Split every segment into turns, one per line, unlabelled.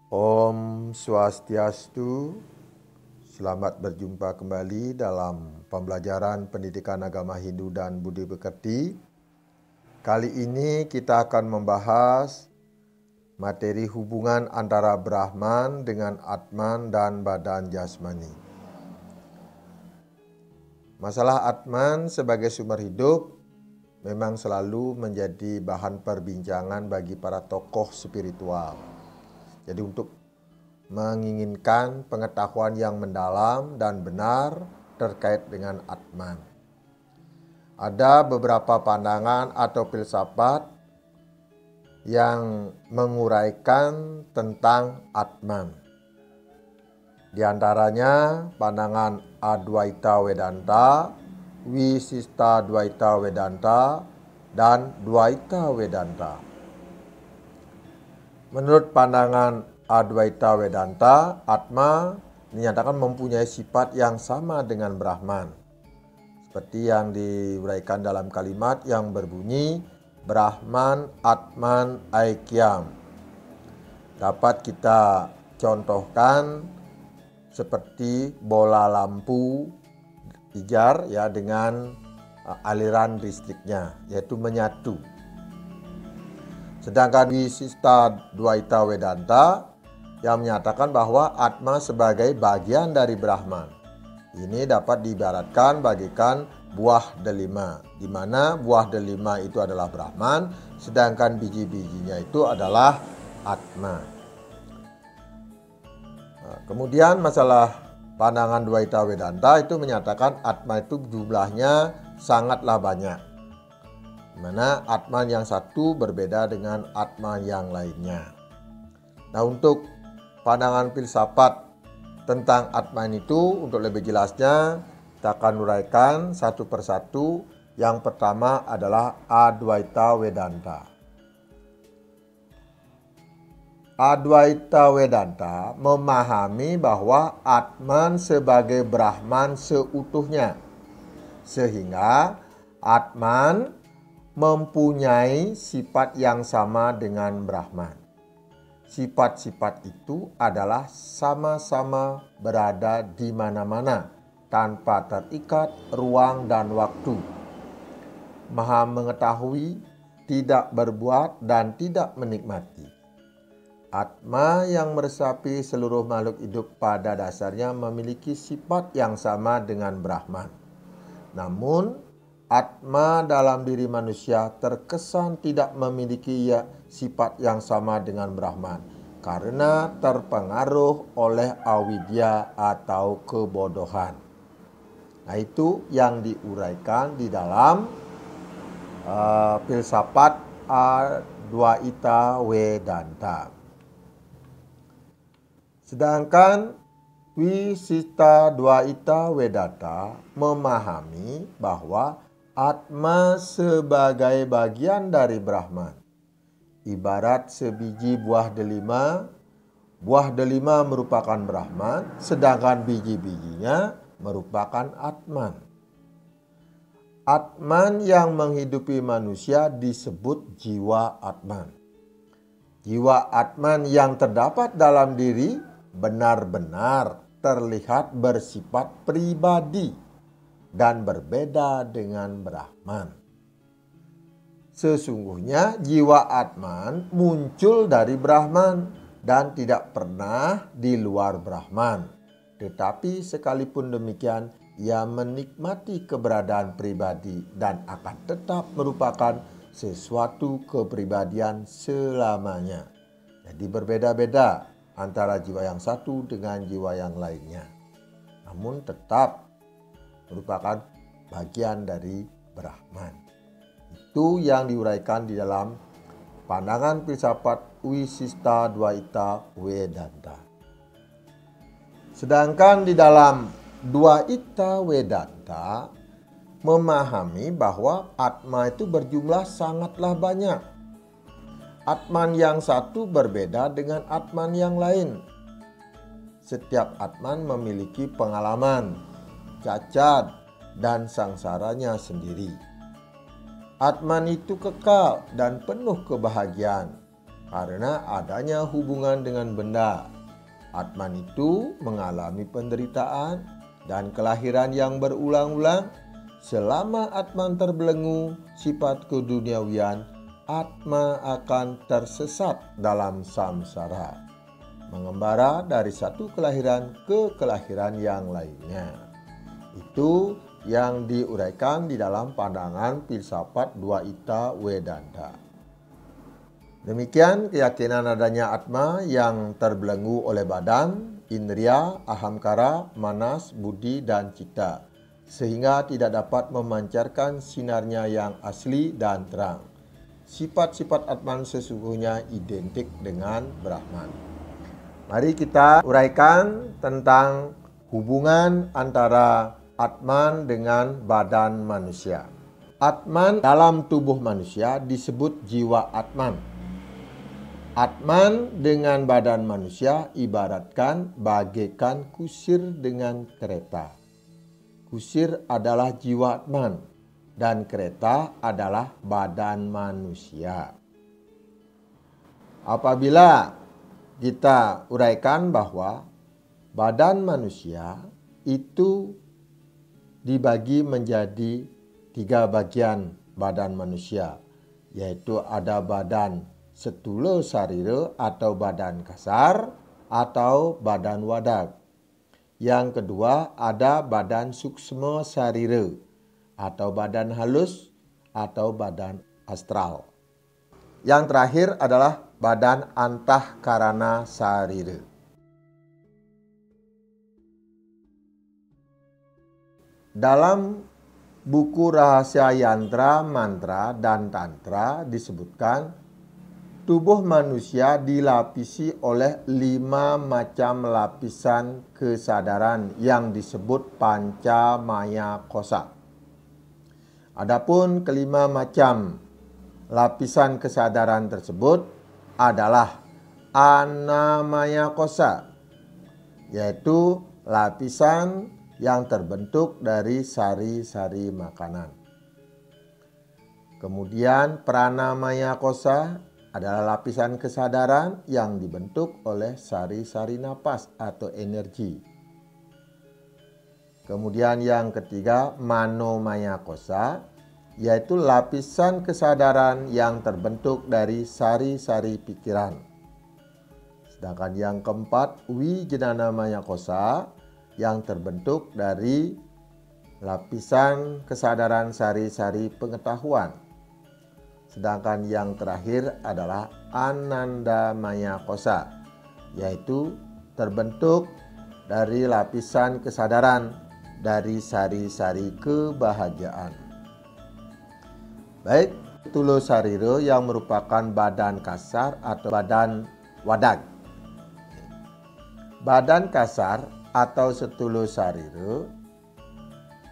Om Swastiastu, selamat berjumpa kembali dalam pembelajaran pendidikan agama Hindu dan Budi Pekerti. Kali ini kita akan membahas materi hubungan antara Brahman dengan Atman dan badan jasmani. Masalah Atman sebagai sumber hidup memang selalu menjadi bahan perbincangan bagi para tokoh spiritual. Jadi untuk menginginkan pengetahuan yang mendalam dan benar terkait dengan Atman. Ada beberapa pandangan atau filsafat yang menguraikan tentang Atman. Di antaranya pandangan Advaita Vedanta, Visista Dvaita Vedanta, dan Dvaita Vedanta. Menurut pandangan Advaita Vedanta, Atma dinyatakan mempunyai sifat yang sama dengan Brahman. Seperti yang diuraikan dalam kalimat yang berbunyi, Brahman Atman Aikyam. Dapat kita contohkan seperti bola lampu pijar ya dengan aliran listriknya, yaitu menyatu. Sedangkan Visista Dvaita Vedanta yang menyatakan bahwa Atma sebagai bagian dari Brahman. Ini dapat diibaratkan bagikan buah delima, di mana buah delima itu adalah Brahman, sedangkan biji-bijinya itu adalah Atma. Kemudian masalah pandangan Dvaita Vedanta itu menyatakan Atma itu jumlahnya sangatlah banyak. Mana Atman yang satu berbeda dengan Atman yang lainnya. Nah, untuk pandangan filsafat tentang Atman itu, untuk lebih jelasnya kita akan uraikan satu persatu. Yang pertama adalah Advaita Vedanta. Advaita Vedanta memahami bahwa Atman sebagai Brahman seutuhnya, sehingga Atman mempunyai sifat yang sama dengan Brahman. Sifat-sifat itu adalah sama-sama berada di mana-mana tanpa terikat ruang dan waktu. Maha mengetahui, tidak berbuat dan tidak menikmati. Atma yang meresapi seluruh makhluk hidup pada dasarnya memiliki sifat yang sama dengan Brahman. Namun Atma dalam diri manusia terkesan tidak memiliki sifat yang sama dengan Brahman karena terpengaruh oleh avidya atau kebodohan. Nah, itu yang diuraikan di dalam filsafat Advaita Vedanta. Sedangkan Visista Dvaita Vedanta memahami bahwa Atma sebagai bagian dari Brahman. Ibarat sebiji buah delima merupakan Brahman, sedangkan biji-bijinya merupakan Atman. Atman yang menghidupi manusia disebut jiwa Atman. Jiwa Atman yang terdapat dalam diri benar-benar terlihat bersifat pribadi dan berbeda dengan Brahman. Sesungguhnya jiwa Atman muncul dari Brahman dan tidak pernah di luar Brahman. Tetapi sekalipun demikian, ia menikmati keberadaan pribadi dan akan tetap merupakan sesuatu kepribadian selamanya. Jadi berbeda-beda antara jiwa yang satu dengan jiwa yang lainnya. Namun tetap merupakan bagian dari Brahman. Itu yang diuraikan di dalam pandangan filsafat Visista Dvaita Vedanta. Sedangkan di dalam Dvaita Vedanta memahami bahwa Atma itu berjumlah sangatlah banyak. Atman yang satu berbeda dengan Atman yang lain. Setiap Atman memiliki pengalaman, cacat, dan sangsaranya sendiri. Atman itu kekal dan penuh kebahagiaan. karena adanya hubungan dengan benda. Atman itu mengalami penderitaan dan kelahiran yang berulang-ulang. Selama Atman terbelenggu sifat keduniawian, Atma akan tersesat dalam samsara, mengembara dari satu kelahiran ke kelahiran yang lainnya. Itu yang diuraikan di dalam pandangan filsafat Dwaita Vedanta. Demikian keyakinan adanya Atma yang terbelenggu oleh badan, indria, ahamkara, manas, budi, dan cita, sehingga tidak dapat memancarkan sinarnya yang asli dan terang. Sifat-sifat Atman sesungguhnya identik dengan Brahman. Mari kita uraikan tentang hubungan antara Atman dengan badan manusia. Atman dalam tubuh manusia disebut jiwa Atman. Atman dengan badan manusia ibaratkan bagaikan kusir dengan kereta. Kusir adalah jiwa Atman dan kereta adalah badan manusia. Apabila kita uraikan bahwa badan manusia itu dibagi menjadi 3 bagian badan manusia, yaitu ada badan setula sarira atau badan kasar atau badan wadak. Yang kedua ada badan suksma sarira atau badan halus atau badan astral. Yang terakhir adalah badan antahkarana sarira. Dalam buku rahasia yantra, mantra, dan tantra disebutkan tubuh manusia dilapisi oleh 5 macam lapisan kesadaran yang disebut panca maya kosa. Adapun kelima macam lapisan kesadaran tersebut adalah anamaya kosa, yaitu lapisan yang terbentuk dari sari-sari makanan. Kemudian pranamaya kosa adalah lapisan kesadaran yang dibentuk oleh sari-sari napas atau energi. Kemudian yang ketiga, manomaya kosa, yaitu lapisan kesadaran yang terbentuk dari sari-sari pikiran. Sedangkan yang keempat, wijananamaya kosa, yang terbentuk dari lapisan kesadaran sari-sari pengetahuan. Sedangkan yang terakhir adalah anandamaya kosa, yaitu terbentuk dari lapisan kesadaran dari sari-sari kebahagiaan. Baik, tulo sarira yang merupakan badan kasar atau badan wadak. Badan kasar atau setulu sarira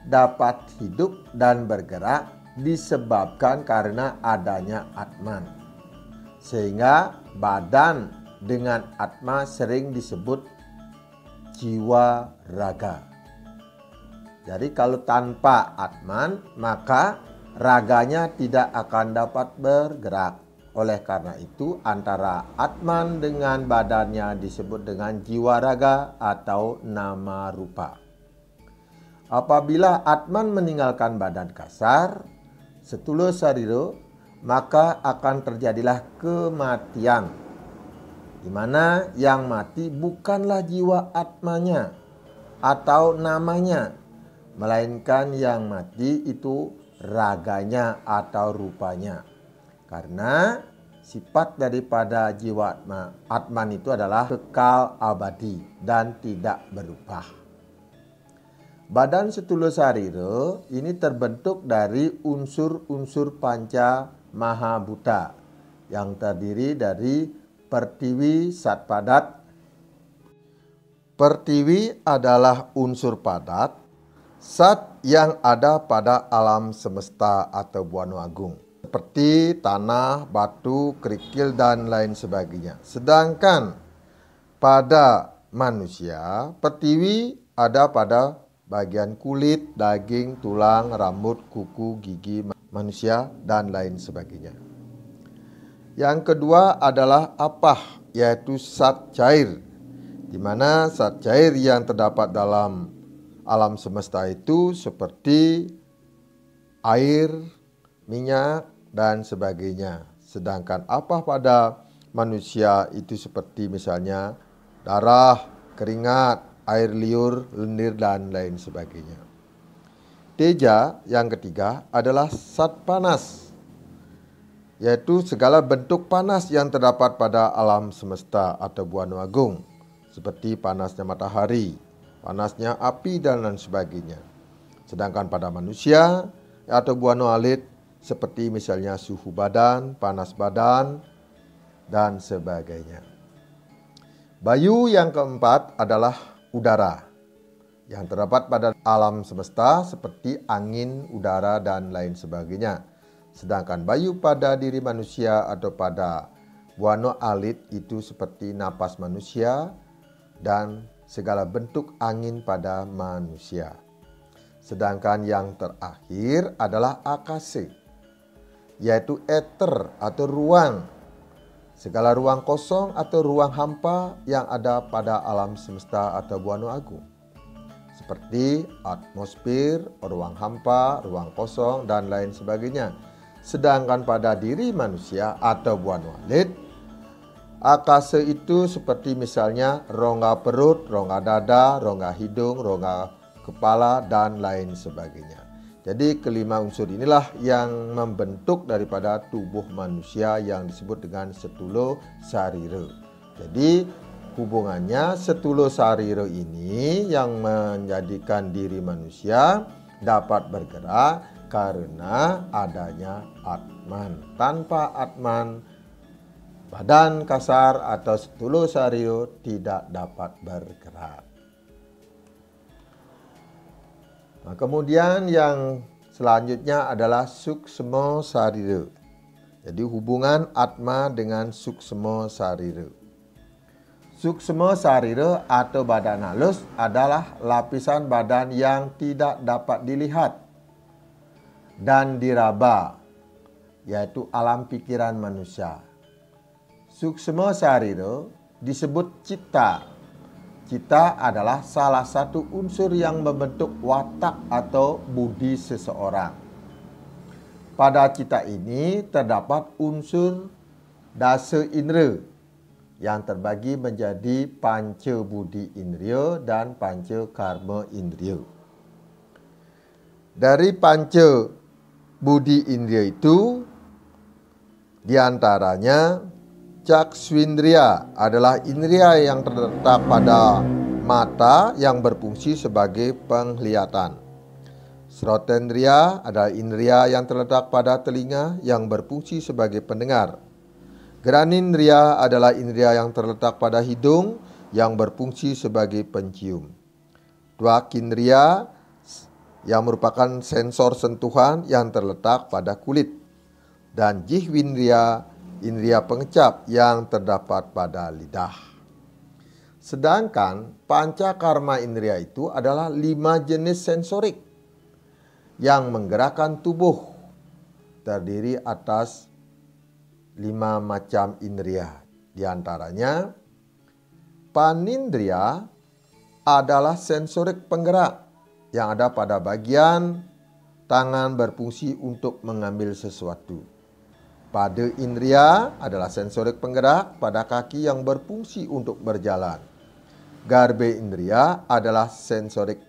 dapat hidup dan bergerak disebabkan karena adanya Atman. Sehingga badan dengan Atma sering disebut jiwa raga. Jadi kalau tanpa Atman maka raganya tidak akan dapat bergerak. Oleh karena itu antara Atman dengan badannya disebut dengan jiwa raga atau nama rupa. Apabila Atman meninggalkan badan kasar, setula sarira, maka akan terjadilah kematian, di mana yang mati bukanlah jiwa Atmanya atau namanya, melainkan yang mati itu raganya atau rupanya. Karena sifat daripada jiwa Atman itu adalah kekal abadi dan tidak berubah. Badan setula sarira ini terbentuk dari unsur-unsur panca mahabhuta yang terdiri dari pertiwi, sat padat. Pertiwi adalah unsur padat, sat yang ada pada alam semesta atau buana agung, seperti tanah, batu, kerikil, dan lain sebagainya. Sedangkan pada manusia, pertiwi ada pada bagian kulit, daging, tulang, rambut, kuku, gigi manusia, dan lain sebagainya. Yang kedua adalah apah, yaitu zat cair, di mana zat cair yang terdapat dalam alam semesta itu seperti air, minyak, dan sebagainya. Sedangkan apah pada manusia itu seperti misalnya darah, keringat, air liur, lendir, dan lain sebagainya. Teja yang ketiga adalah zat panas, yaitu segala bentuk panas yang terdapat pada alam semesta atau Buana Agung, seperti panasnya matahari, panasnya api, dan lain sebagainya. Sedangkan pada manusia atau Buana Alit seperti misalnya suhu badan, panas badan, dan sebagainya. Bayu yang keempat adalah udara, yang terdapat pada alam semesta seperti angin, udara, dan lain sebagainya. Sedangkan bayu pada diri manusia atau pada Buana Alit itu seperti napas manusia dan segala bentuk angin pada manusia. Sedangkan yang terakhir adalah akase, yaitu eter atau ruang, segala ruang kosong atau ruang hampa yang ada pada alam semesta atau Buana Agung, seperti atmosfer, ruang hampa, ruang kosong, dan lain sebagainya. Sedangkan pada diri manusia atau Buana Alit, akase itu seperti misalnya rongga perut, rongga dada, rongga hidung, rongga kepala, dan lain sebagainya. Jadi kelima unsur inilah yang membentuk daripada tubuh manusia yang disebut dengan setulo sarira. Jadi hubungannya setulo sarira ini yang menjadikan diri manusia dapat bergerak karena adanya Atman. Tanpa Atman, badan kasar atau setulo sarira tidak dapat bergerak. Nah, kemudian yang selanjutnya adalah suksma sarira. Jadi hubungan Atma dengan suksma sarira. Suksma sarira atau badan halus adalah lapisan badan yang tidak dapat dilihat dan diraba, yaitu alam pikiran manusia. Suksma sarira disebut cita. Cita adalah salah satu unsur yang membentuk watak atau budi seseorang. Pada cita ini terdapat unsur dasa indera yang terbagi menjadi panca budi indriya dan panca karma indriya. Dari panca budi indriya itu diantaranya Cakswindriya adalah indria yang terletak pada mata yang berfungsi sebagai penglihatan. Srotendriya adalah indria yang terletak pada telinga yang berfungsi sebagai pendengar. Granindriya adalah indria yang terletak pada hidung yang berfungsi sebagai pencium. Twakindriya yang merupakan sensor sentuhan yang terletak pada kulit. Dan Jihwindriya, indria pengecap yang terdapat pada lidah. Sedangkan panca karma indria itu adalah 5 jenis sensorik yang menggerakkan tubuh, terdiri atas 5 macam indria. Di antaranya panindria adalah sensorik penggerak yang ada pada bagian tangan berfungsi untuk mengambil sesuatu. Pada indria adalah sensorik penggerak pada kaki yang berfungsi untuk berjalan. Garbe indria adalah sensorik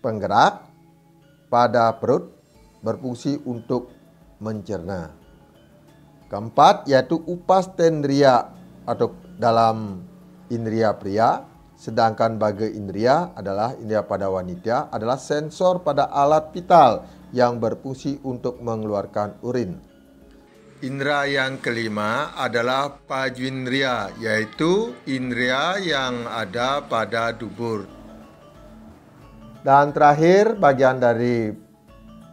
penggerak pada perut berfungsi untuk mencerna. Keempat yaitu upastendriya atau dalam indria pria, sedangkan baga indria adalah indria pada wanita adalah sensor pada alat vital yang berfungsi untuk mengeluarkan urin. Indra yang kelima adalah pajwindriya, yaitu indria yang ada pada dubur. Dan terakhir bagian dari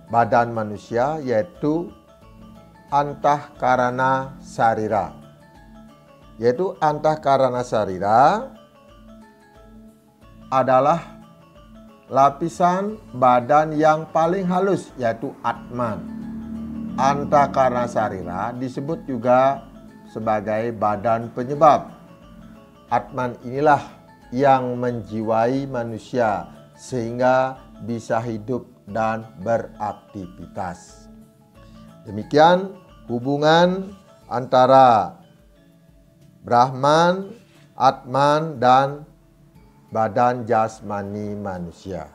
badan manusia yaitu antahkarana sarira. Yaitu antahkarana sarira adalah lapisan badan yang paling halus, yaitu Atman. Antakarna Sarira disebut juga sebagai badan penyebab. Atman inilah yang menjiwai manusia sehingga bisa hidup dan beraktivitas. Demikian hubungan antara Brahman, Atman, dan badan jasmani manusia.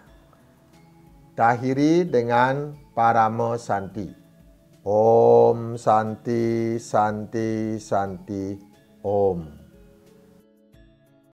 Akhiri dengan Paramo Santi. Om Santi, Santi, Santi, Om.